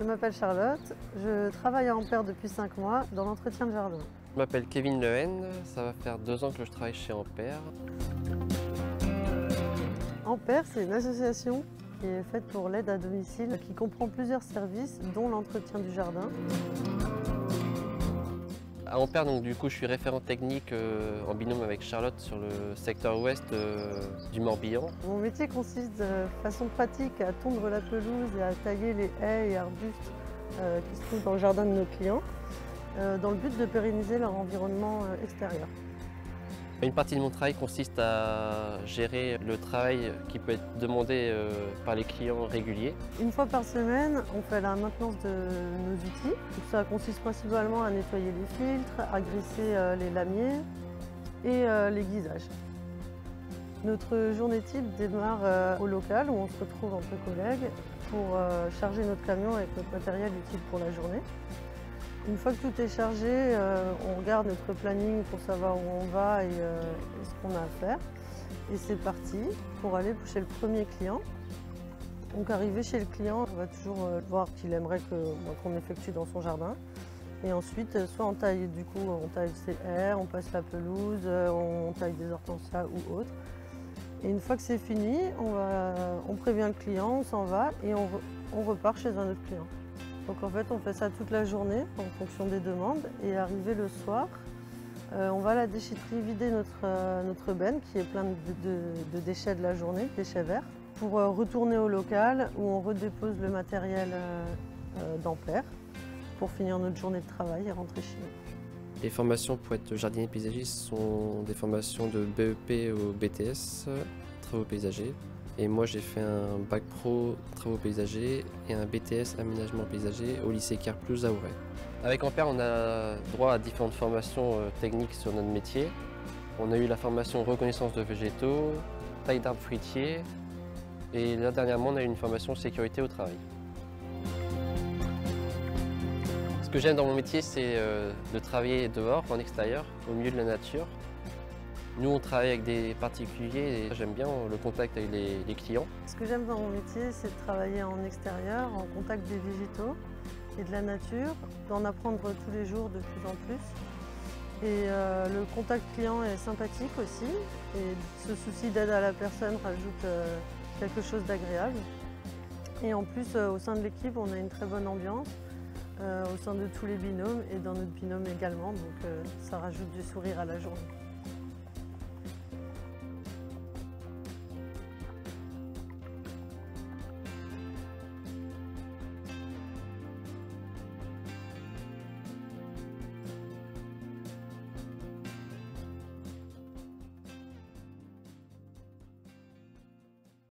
Je m'appelle Charlotte, je travaille à Ampère depuis 5 mois dans l'entretien de jardin. Je m'appelle Kevin Lehen, ça va faire 2 ans que je travaille chez Ampère. Ampère, c'est une association qui est faite pour l'aide à domicile qui comprend plusieurs services dont l'entretien du jardin. À Ampère, donc, du coup, je suis référent technique en binôme avec Charlotte sur le secteur ouest du Morbihan. Mon métier consiste de façon pratique à tondre la pelouse et à tailler les haies et arbustes qui se trouvent dans le jardin de nos clients dans le but de pérenniser leur environnement extérieur. Une partie de mon travail consiste à gérer le travail qui peut être demandé par les clients réguliers. Une fois par semaine, on fait la maintenance de nos outils. Ça consiste principalement à nettoyer les filtres, à graisser les lamiers et l'aiguisage. Notre journée type démarre au local où on se retrouve entre collègues pour charger notre camion avec notre matériel utile pour la journée. Une fois que tout est chargé, on regarde notre planning pour savoir où on va et ce qu'on a à faire. Et c'est parti pour aller chez le premier client. Donc arrivé chez le client, on va toujours voir qu'il aimerait qu'on effectue dans son jardin. Et ensuite, soit on taille ses haies, on passe la pelouse, on taille des hortensias ou autre. Et une fois que c'est fini, on prévient le client, on s'en va et on repart chez un autre client. Donc en fait, on fait ça toute la journée en fonction des demandes. Et arrivé le soir, on va à la déchetterie vider notre benne qui est pleine de déchets de la journée, déchets verts, pour retourner au local où on redépose le matériel d'Ampère pour finir notre journée de travail et rentrer chez nous. Les formations pour être jardinier paysagiste sont des formations de BEP au BTS, travaux paysagers. Et moi j'ai fait un bac pro travaux paysagers et un BTS aménagement paysager au lycée Carplouse à Auray. Avec Ampère, on a droit à différentes formations techniques sur notre métier. On a eu la formation reconnaissance de végétaux, taille d'arbres fruitiers et là dernièrement on a eu une formation sécurité au travail. Ce que j'aime dans mon métier, c'est de travailler dehors, en extérieur, au milieu de la nature. Nous, on travaille avec des particuliers et j'aime bien le contact avec les clients. Ce que j'aime dans mon métier, c'est de travailler en extérieur, en contact des végétaux et de la nature, d'en apprendre tous les jours de plus en plus. Et le contact client est sympathique aussi. Et ce souci d'aide à la personne rajoute quelque chose d'agréable. Et en plus, au sein de l'équipe, on a une très bonne ambiance. Au sein de tous les binômes et dans notre binôme également, donc ça rajoute du sourire à la journée.